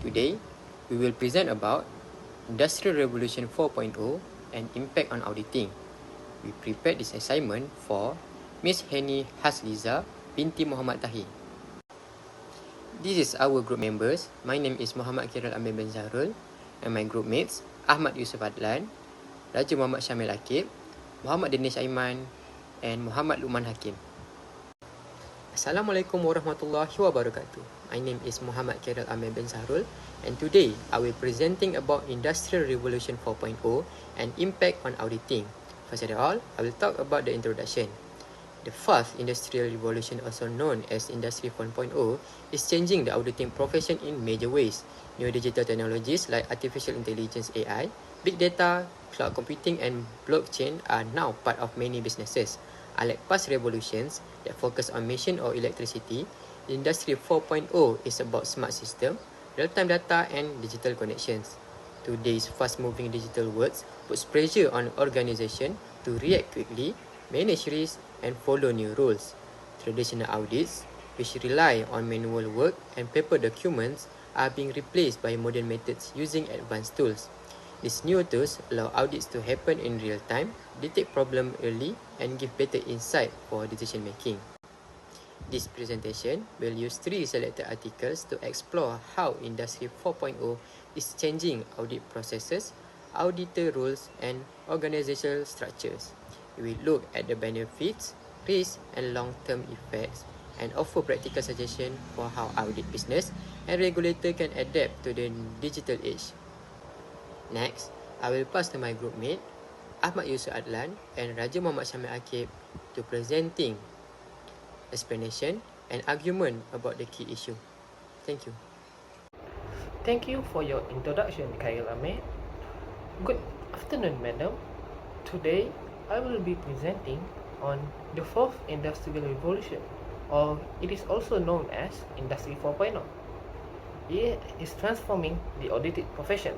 Today, we will present about Industrial Revolution 4.0 and impact on auditing. We prepared this assignment for Ms. Henny Hasliza binti Muhammad Tahir. This is our group members. My name is Muhammad Kiral Amir bin Zahrul and my group mates Ahmad Yusuf Adlan, Raja Muhammad Syamil Akib, Muhammad Dinesh Aiman and Muhammad Luqman Hakim. Assalamualaikum warahmatullahi wabarakatuh. My name is Muhammad Kiral Amir bin Zahrul and today I will presenting about Industrial Revolution 4.0 and impact on auditing. First of all, I will talk about the introduction. The fourth industrial revolution, also known as Industry 4.0, is changing the auditing profession in major ways. New digital technologies like artificial intelligence (AI), big data, cloud computing and blockchain are now part of many businesses. Unlike past revolutions that focus on machine or electricity, Industry 4.0 is about smart system, real-time data and digital connections. Today's fast-moving digital world puts pressure on organizations to react quickly, manage risks and follow new rules. Traditional audits, which rely on manual work and paper documents, are being replaced by modern methods using advanced tools. These new tools allow audits to happen in real time, detect problems early, and give better insight for decision making. This presentation will use 3 selected articles to explore how Industry 4.0 is changing audit processes, auditor rules, and organizational structures. We will look at the benefits, risks, and long-term effects, and offer practical suggestions for how audit business and regulator can adapt to the digital age. Next, I will pass to my group mate, Ahmad Yusuf Adlan and Raja Muhammad Syamil Akib to presenting explanation and argument about the key issue. Thank you. Thank you for your introduction, Khairil Ahmed. Good afternoon, madam. Today, I will be presenting on the fourth industrial revolution, or it is also known as Industry 4.0. It is transforming the audited profession.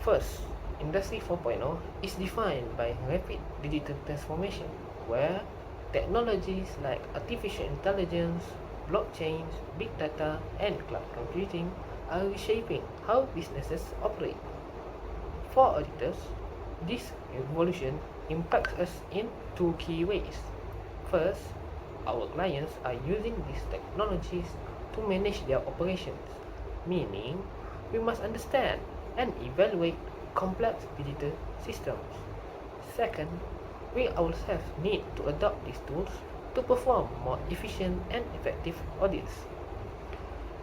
First, Industry 4.0 is defined by rapid digital transformation, where technologies like artificial intelligence, blockchains, big data, and cloud computing are reshaping how businesses operate. For auditors, this revolution impacts us in 2 key ways. First, our clients are using these technologies to manage their operations, meaning we must understand and evaluate complex digital systems. Second, we ourselves need to adopt these tools to perform more efficient and effective audits.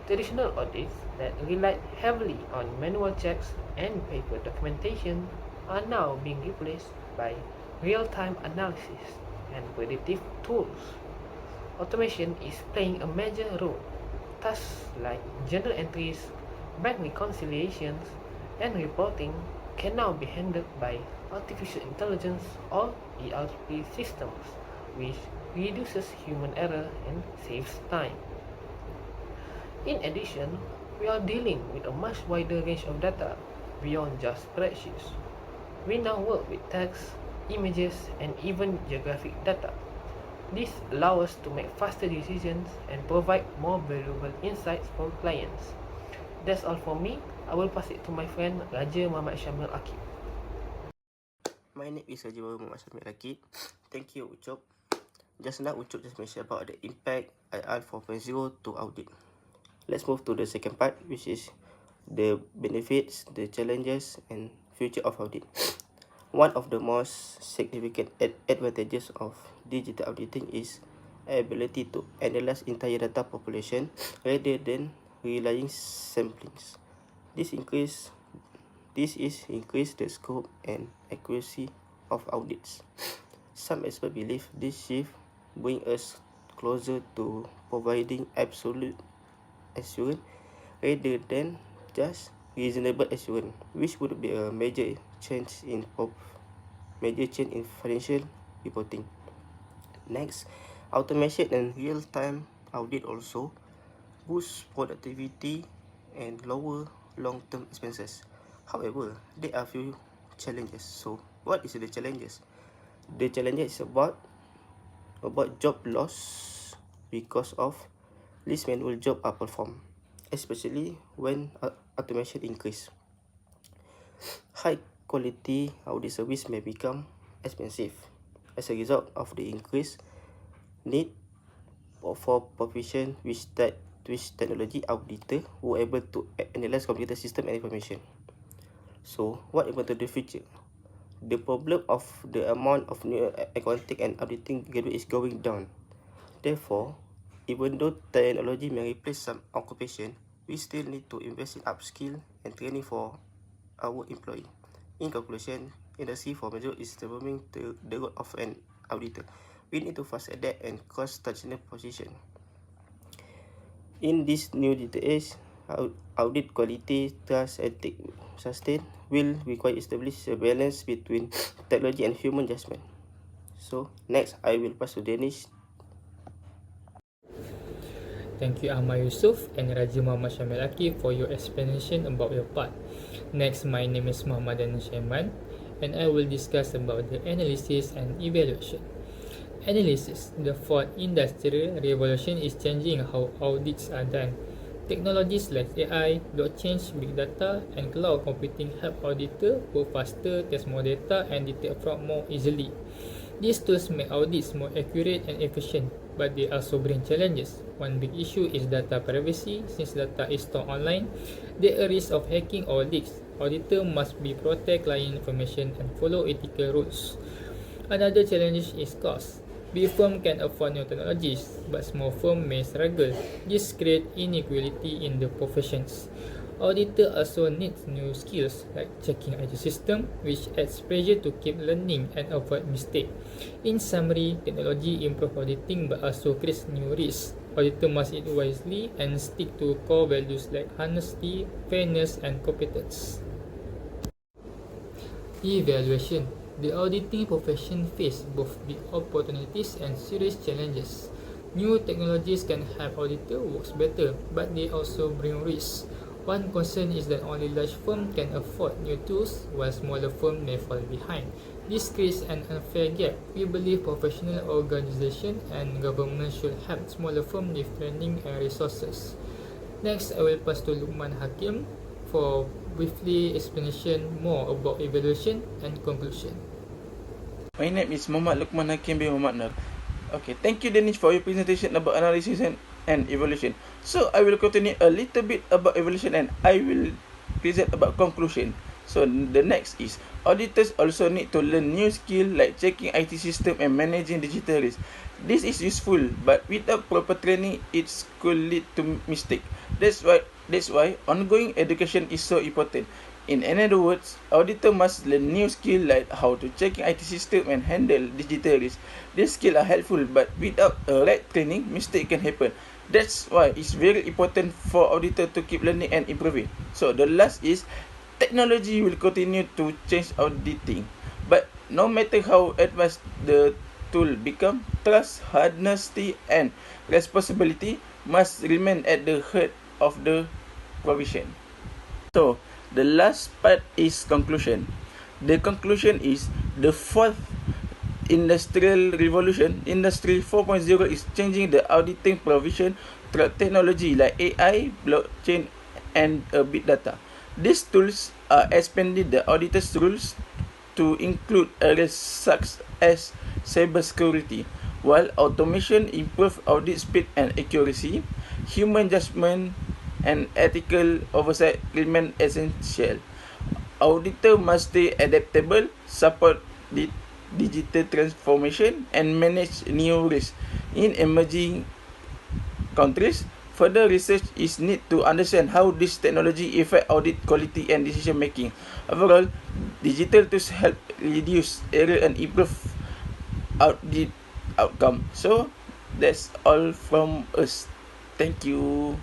Traditional audits that relied heavily on manual checks and paper documentation are now being replaced by real-time analysis and predictive tools. Automation is playing a major role. Tasks like journal entries, bank reconciliations, and reporting can now be handled by artificial intelligence or ERP systems, which reduces human error and saves time. In addition, we are dealing with a much wider range of data beyond just spreadsheets. We now work with text, images, and even geographic data. This allows us to make faster decisions and provide more valuable insights for clients. That's all for me. I will pass it to my friend Raja Muhammad Syamil Akib. My name is Raja Muhammad Syamil Akib. Thank you, Ucop. Just now, Ucop just mentioned about the impact IR 4.0 to audit. Let's move to the second part, which is the benefits, the challenges, and future of audit. One of the most significant advantages of digital auditing is ability to analyze entire data population rather than relying samplings. This increase the scope and accuracy of audits. Some experts believe this shift brings us closer to providing absolute assurance rather than just reasonable assurance, which would be a major change in financial reporting. Next, automation and real-time audit also boost productivity and lower long-term expenses. However, there are few challenges. So, what is the challenges? The challenges is about job loss because of this manual job are performed. especially when automation increase. High quality audit service may become expensive as a result of the increased need for proficient which technology auditor who are able to analyze computer system and information. So what about the future? The problem of the amount of new accounting and auditing graduate is going down. Therefore, even though technology may replace some occupation, we still need to invest in upskill and training for our employee. In conclusion, industry 4.0 is developing the role of an auditor. We need to fast adapt and cross-functional position. In this new digital age, audit quality, trust, and sustain will require establish a balance between technology and human judgment. So next, I will pass to Danish. Thank you Ahmad Yusof and Raja Muhammad Syamil Akif for your explanation about your part. Next, my name is Muhammad Danish Aiman and I will discuss about the analysis and evaluation. Analysis. The fourth industrial revolution is changing how audits are done. Technologies like AI, blockchain, big data, and cloud computing help auditors work faster, test more data, and detect fraud more easily. These tools make audits more accurate and efficient, but they also bring challenges. One big issue is data privacy. Since data is stored online, there is a risk of hacking or leaks. Auditor must be protect client information and follow ethical rules. Another challenge is cost. Big firms can afford new technologies, but small firms may struggle. This creates inequality in the professions. Auditor also needs new skills like checking IT system, which adds pressure to keep learning and avoid mistakes. In summary, technology improves auditing but also creates new risks. Auditor must act wisely and stick to core values like honesty, fairness, and competence. Evaluation. The auditing profession faces both big opportunities and serious challenges. New technologies can help auditor work better, but they also bring risks. One concern is that only large firms can afford new tools, while smaller firms may fall behind. This creates an unfair gap. We believe professional organizations and government should help smaller firms with training and resources. Next, I will pass to Lukman Hakim for briefly explanation more about evaluation and conclusion. My name is Muhammad Lukman Hakim bin Muhammad Nur. Okay, thank you Danish for your presentation about analysis and evaluation. So I will continue a little bit about evaluation and I will present about conclusion. So the next is auditors also need to learn new skill like checking IT system and managing digital risk. This is useful, but without proper training, it could lead to mistake. That's why ongoing education is so important. In other words, auditor must learn new skill like how to check IT system and handle digital risk. These skills are helpful, but without a right training, mistake can happen. That's why it's very important for auditor to keep learning and improving. So the last is technology will continue to change auditing, but no matter how advanced the tool become, trust, honesty, and responsibility must remain at the heart of the provision. So the last part is conclusion. The conclusion is the fourth industrial revolution, Industry 4.0, is changing the auditing provision through technology like AI, blockchain, and big data. These tools are expanding the auditor's rules to include areas such as cybersecurity, while automation improves audit speed and accuracy. Human judgment and ethical oversight remain essential. Auditor must stay adaptable, support the digital transformation, and manage new risks in emerging countries. Further research is needed to understand how this technology affect audit quality and decision making. Overall, digital tools help reduce error and improve audit outcome. So that's all from us. Thank you.